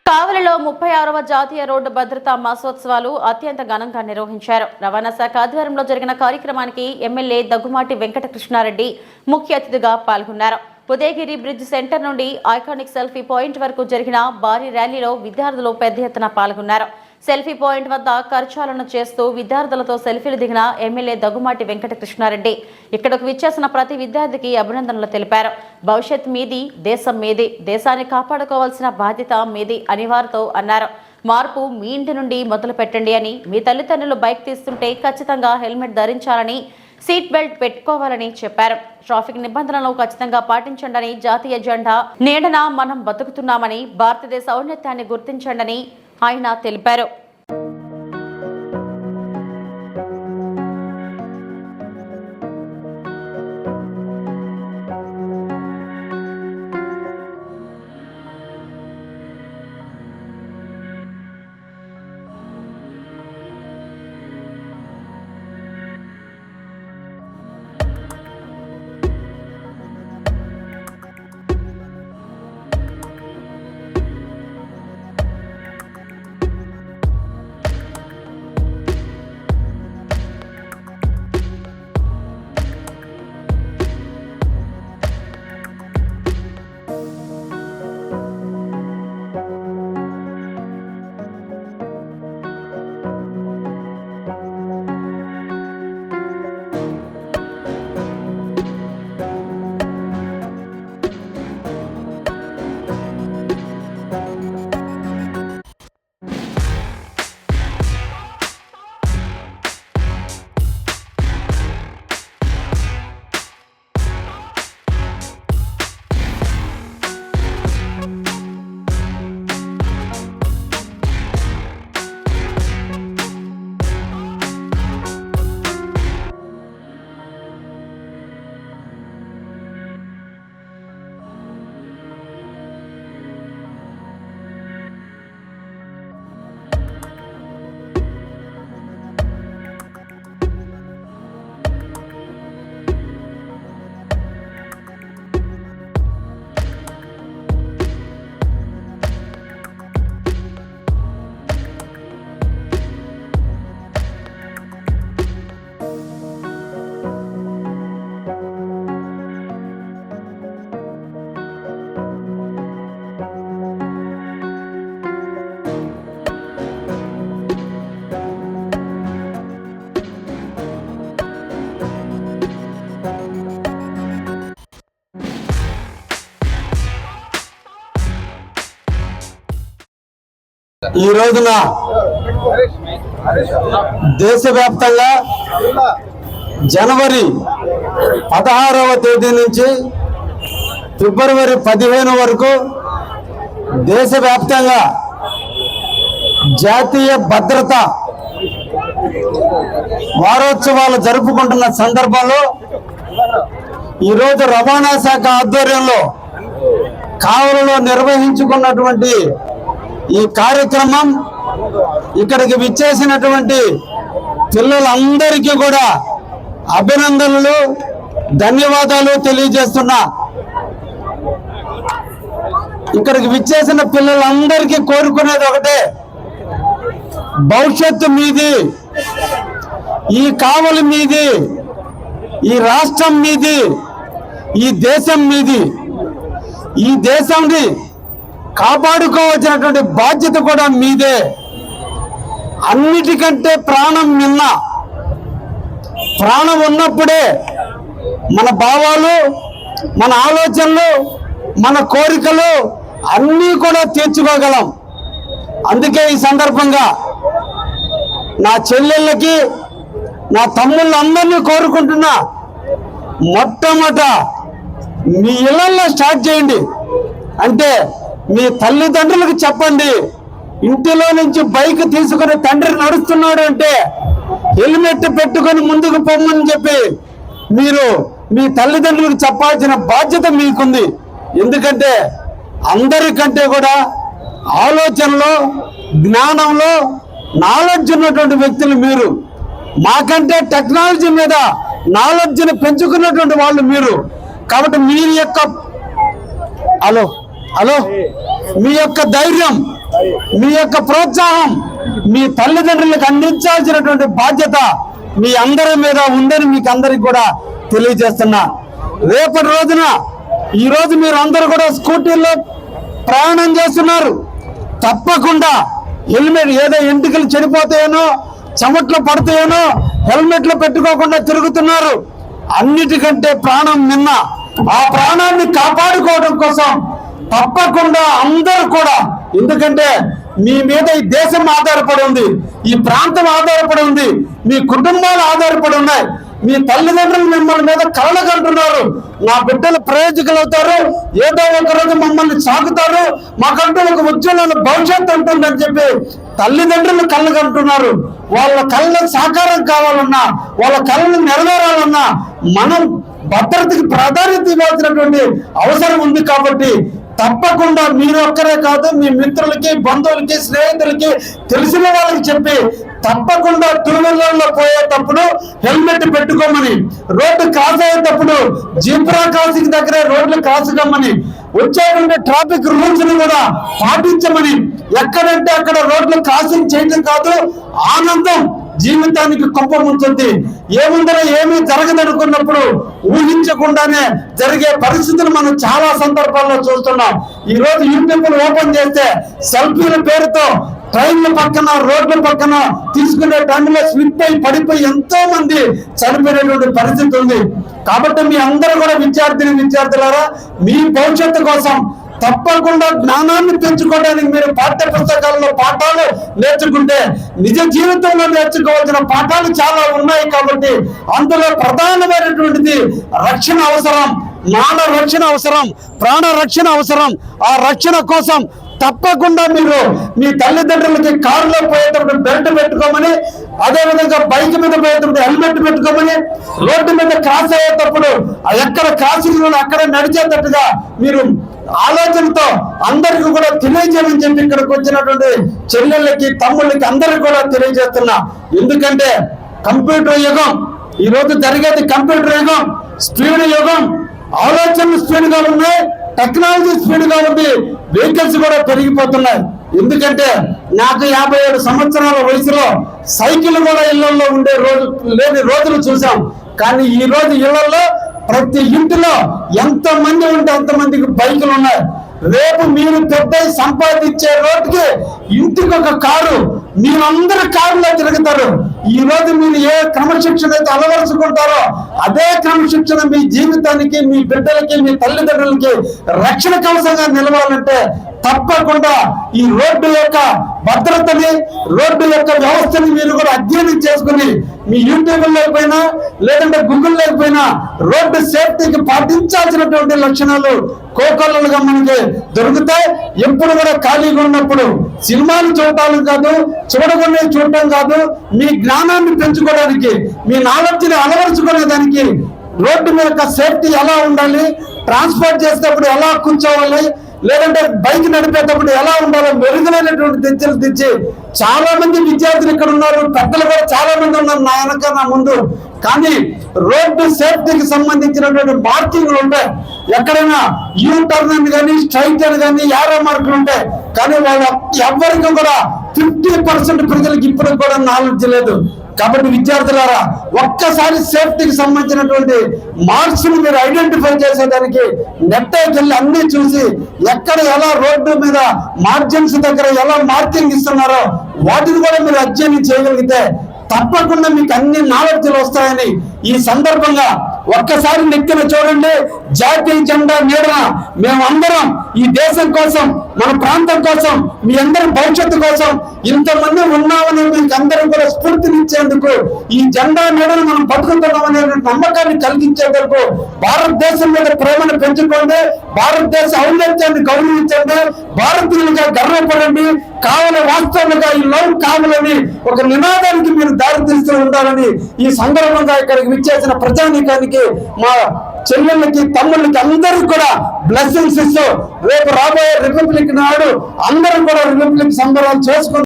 కావలిలో 36వ జాతీయ రోడ్డు భద్రతా మాసోత్సవాలు అత్యంత ఘనంగా నిర్వహించారు. రవాణా శాఖ ఆధ్వర్యంలో జరిగిన కార్యక్రమానికి ఎమ్మెల్యే దగ్గుమాటి వెంకటకృష్ణారెడ్డి ముఖ్య అతిథిగా పాల్గొన్నారు. ఉదయగిరి బ్రిడ్జ్ సెంటర్ నుండి ఐకానిక్ సెల్ఫీ పాయింట్ వరకు జరిగిన భారీ ర్యాలీలో విద్యార్థులు పెద్ద ఎత్తున పాల్గొన్నారు. సెల్ఫీ పాయింట్ వద్ద కరచాలన చేస్తూ విద్యార్థులతో సెల్ఫీలు దిగిన ఎమ్మెల్యే దగ్గుమాటి వెంకటకృష్ణారెడ్డి ఇక్కడకు విచ్చేసిన ప్రతి విద్యార్థికి అభినందనలు తెలిపారు. భవిష్యత్ మీది, దేశం మీది, దేశాన్ని కాపాడుకోవాల్సిన బాధ్యత మీది అని వారితో అన్నారు. మార్పు మీ ఇంటి నుండి మొదలు పెట్టండి అని, మీ తల్లిదండ్రులు బైక్ తీస్తుంటే ఖచ్చితంగా హెల్మెట్ ధరించాలని, సీట్ బెల్ట్ పెట్టుకోవాలని చెప్పారు. ట్రాఫిక్ నిబంధనలను ఖచ్చితంగా పాటించండి, జాతీయ జెండా నీడన మనం బతుకుతున్నామని, భారతదేశ ఔన్నత్యాన్ని గుర్తించండి ఆయన తెలిపారు. ఈ రోజున దేశవ్యాప్తంగా జనవరి 16వ తేదీ నుంచి ఫిబ్రవరి 15 వరకు దేశవ్యాప్తంగా జాతీయ భద్రత వారోత్సవాలు జరుపుకుంటున్న సందర్భంలో ఈరోజు రవాణా శాఖ ఆధ్వర్యంలో కావలిలో నిర్వహించుకున్నటువంటి ఈ కార్యక్రమం ఇక్కడికి విచ్చేసినటువంటి పిల్లలందరికీ కూడా అభినందనలు, ధన్యవాదాలు తెలియజేస్తున్నా. ఇక్కడికి విచ్చేసిన పిల్లలందరికీ కోరుకునేది ఒకటే, భవిష్యత్తు మీది, ఈ కావలి మీది, ఈ రాష్ట్రం మీది, ఈ దేశం మీది. ఈ దేశాన్ని కాపాడుకోవాల్సినటువంటి బాధ్యత కూడా మీదే. అన్నిటికంటే ప్రాణం నిన్న, ప్రాణం ఉన్నప్పుడే మన భావాలు, మన ఆలోచనలు, మన కోరికలు అన్నీ కూడా తీర్చుకోగలం. అందుకే ఈ సందర్భంగా నా చెల్లెళ్ళకి, నా తమ్ముళ్ళందరినీ కోరుకుంటున్నా, మొట్టమొదట మీ ఇళ్లలో స్టార్ట్ చేయండి. అంటే మీ తల్లిదండ్రులకు చెప్పండి, ఇంటిలో నుంచి బైక్ తీసుకుని తండ్రి నడుస్తున్నాడు అంటే హెల్మెట్ పెట్టుకొని ముందుకు పొమ్మని చెప్పి మీరు మీ తల్లిదండ్రులకు చెప్పాల్సిన బాధ్యత మీకుంది. ఎందుకంటే అందరికంటే కూడా ఆలోచనలో, జ్ఞానంలో నాలెడ్జ్ ఉన్నటువంటి వ్యక్తులు మీరు. మాకంటే టెక్నాలజీ మీద నాలెడ్జ్ని పెంచుకున్నటువంటి వాళ్ళు మీరు. కాబట్టి మీ యొక్క మీ యొక్క ధైర్యం, మీ యొక్క ప్రోత్సాహం మీ తల్లిదండ్రులకు అందించాల్సినటువంటి బాధ్యత మీ అందరి మీద ఉందని మీకు అందరికి కూడా తెలియజేస్తున్నా. రేపటి రోజున ఈ రోజు మీరు అందరూ కూడా స్కూటీల్లో ప్రయాణం చేస్తున్నారు. తప్పకుండా హెల్మెట్, ఏదో ఎంటికలు చెడిపోతాయేనో చెమట్లు పడతాయేనో హెల్మెట్లు పెట్టుకోకుండా తిరుగుతున్నారు. అన్నిటికంటే ప్రాణం నిన్న. ఆ ప్రాణాన్ని కాపాడుకోవడం కోసం తప్పకుండా అందరూ కూడా, ఎందుకంటే మీ మీద ఈ దేశం ఆధారపడి ఉంది, ఈ ప్రాంతం ఆధారపడి ఉంది, మీ కుటుంబాలు ఆధారపడి ఉన్నాయి. మీ తల్లిదండ్రులు మిమ్మల్ని మీద కలలు కంటున్నారు. నా బిడ్డలు ప్రయోజకులు అవుతారు, ఏదో ఒక రోజు మమ్మల్ని సాగుతారు, మాకంటూ ఒక ఉజ్వలమైన భవిష్యత్తు ఉంటుందని చెప్పి తల్లిదండ్రులు కళ్ళు కంటున్నారు. వాళ్ళ కళ్ళ సాకారం కావాలన్నా, వాళ్ళ కళ్ళను నెరవేరాలన్నా మనం భద్రతకి ప్రాధాన్యత ఇవ్వాల్సినటువంటి అవసరం ఉంది. కాబట్టి తప్పకుండా మీరు ఒక్కరే కాదు, మీ మిత్రులకి, బంధువులకి, స్నేహితులకి, తెలిసిన వాళ్ళకి చెప్పి తప్పకుండా టూ వీలర్లో పోయేటప్పుడు హెల్మెట్ పెట్టుకోమని, రోడ్డు క్రాస్ అయ్యేటప్పుడు జీబ్రా క్రాసింగ్ దగ్గరే రోడ్లు క్రాస్ కమ్మని, వచ్చేటువంటి ట్రాఫిక్ రూల్స్ ని కూడా పాటించమని, ఎక్కడంటే అక్కడ రోడ్లు క్రాసింగ్ చేయడం కాదు, ఆనందం జీవితానికి కొంపముంచుతుంది. ఏముందరో ఏమీ జరగదనుకున్నప్పుడు ఊహించకుండానే జరిగే పరిస్థితులు మనం చాలా సందర్భాల్లో చూస్తున్నాం. ఈ రోజు యూట్యూబ్ ఓపెన్ చేస్తే సెల్ఫీల పేరుతో ట్రైన్ల పక్కన, రోడ్ల పక్కన తీసుకునే టైంలో స్లిప్ అయి పడిపోయి ఎంతో మంది చనిపోయినటువంటి పరిస్థితి ఉంది. కాబట్టి మీ అందరూ కూడా విద్యార్థులారా, మీ భవిష్యత్తు కోసం తప్పకుండా జ్ఞానాన్ని పెంచుకోవడానికి మీరు పాఠ్య పుస్తకాల్లో పాఠాలు నేర్చుకుంటే నిజ జీవితంలో నేర్చుకోవాల్సిన పాఠాలు చాలా ఉన్నాయి. కాబట్టి అందులో ప్రధానమైనటువంటిది రక్షణ అవసరం, మాన రక్షణ అవసరం, ప్రాణ రక్షణ అవసరం. ఆ రక్షణ కోసం తప్పకుండా మీరు మీ తల్లిదండ్రులకి కారులో పోయేటప్పుడు బెల్ట్ పెట్టుకోమని, అదేవిధంగా బైక్ మీద పోయేటప్పుడు హెల్మెట్ పెట్టుకోమని, రోడ్డు మీద క్రాస్ అయ్యేటప్పుడు ఎక్కడ క్రాసింగ్ అక్కడ నడిచేటట్టుగా మీరు ఆలోచనతో అందరికీ కూడా తెలియజేయమని చెప్పి ఇక్కడికి వచ్చినటువంటి చెల్లెళ్ళకి, తమ్ముళ్ళకి అందరికి కూడా తెలియజేస్తున్నా. ఎందుకంటే కంప్యూటర్ యుగం, ఈ రోజు జరిగేది కంప్యూటర్ యుగం, స్పీడ్ యుగం. ఆలోచనలు స్పీడ్ గా ఉన్నాయి, టెక్నాలజీ స్పీడ్ గా ఉంది, వెహికల్స్ కూడా పెరిగిపోతున్నాయి. ఎందుకంటే నాకు 57 సంవత్సరాల వయసులో సైకిల్ కూడా ఇళ్లలో ఉండే లేని రోజులు చూసాం. కానీ ఈ రోజు ఇళ్లలో ప్రతి ఇంటిలో ఎంత మంది ఉంటే అంతమందికి బైకులు ఉన్నాయి. రేపు మీరు పెద్ద సంపాదించే రోడ్డుకి ఇంటికి ఒక కారు, మీరందరూ కారులో తిరుగుతారు. ఈ రోజు మీరు ఏ క్రమశిక్షణ అయితే అలవరుచుకుంటారో అదే క్రమశిక్షణ మీ జీవితానికి, మీ బిడ్డలకి, మీ తల్లిదండ్రులకి రక్షణ కవచంగా నిలవాలంటే తప్పకుండా ఈ రోడ్డు యొక్క భద్రతని, రోడ్డు యొక్క వ్యవస్థని మీరు కూడా అధ్యయనం చేసుకుని మీ యూట్యూబ్ లేకపోయినా లేదంటే గూగుల్ లేకపోయినా రోడ్డు సేఫ్టీకి పాటించాల్సినటువంటి లక్షణాలు కోకొల్లలుగా మనకి దొరుకుతాయి. ఎప్పుడు కూడా ఖాళీగా ఉన్నప్పుడు సినిమాలు చూడటం కాదు, చూడటం కాదు, మీ జ్ఞానాన్ని పెంచుకోవడానికి, మీ నాలెడ్జ్ని అలవరుచుకునేదానికి రోడ్డు మీద సేఫ్టీ ఎలా ఉండాలి, ట్రాన్స్పోర్ట్ చేసేటప్పుడు ఎలా కూర్చోవాలి, లేదంటే బైక్ నడిపేటప్పుడు ఎలా ఉండాలో మెరుగైనటువంటి తెచ్చలు తెచ్చి చాలా మంది విద్యార్థులు ఇక్కడ ఉన్నారు, పెద్దలు కూడా చాలా మంది ఉన్నారు నా వెనక, నా ముందు. కానీ రోడ్డు సేఫ్టీకి సంబంధించినటువంటి మార్కింగ్లు ఉంటాయి. ఎక్కడైనా యూ టర్న్ అని కానీ, స్ట్రైట్ అని కానీ, యారో మార్కులు ఉంటాయి. కానీ వాళ్ళు ఎవరికి కూడా 50% ప్రజలకు ఇప్పుడు కూడా నాలెడ్జ్ లేదు. కాబట్టి విద్యార్థులారా, ఒక్కసారి సేఫ్టీకి సంబంధించినటువంటి మార్క్స్ ని మీరు ఐడెంటిఫై చేసేదానికి నెట్ వెళ్ళి అన్ని చూసి ఎక్కడ ఎలా రోడ్డు మీద మార్జిన్స్ దగ్గర ఎలా మార్కింగ్ ఇస్తున్నారో వాటిని కూడా మీరు అధ్యయనం చేయగలిగితే తప్పకుండా మీకు అన్ని నాలెడ్జ్లు వస్తాయని ఈ సందర్భంగా ఒక్కసారి నెక్కిన చూడండి. జాతీయ జెండా నీడన మేమందరం ఈ దేశం కోసం, మన ప్రాంతం కోసం, మీ అందరి భవిష్యత్తు కోసం ఇంతమంది ఉన్నామని మీకు అందరం కూడా స్ఫూర్తినిచ్చేందుకు, ఈ జెండా నీడను మనం బతుకుతున్నామనే నమ్మకాన్ని కలిగించేందుకు భారతదేశం మీద ప్రేమను పెంచుకోండి, భారతదేశ ఔన్నత్యాన్ని గౌరవించండి, భారతీయులుగా గర్వపడండి, కావలి వాస్తవంగా ఈ లవ్ కావాలని ఒక నినాదానికి మీరు దారితీస్తూ ఉండాలని ఈ సందర్భంగా ఇక్కడికి విచ్చేసిన ప్రజానీకానికి, మా చెల్లెళ్ళకి, తమ్ముళ్ళకి అందరికీ కూడా బ్లెస్సింగ్స్ ఇస్తూ రేపు రాబోయే రిపబ్లిక్ నాడు అందరం కూడా రిపబ్లిక్ సంబరాలు చేసుకుంటాం.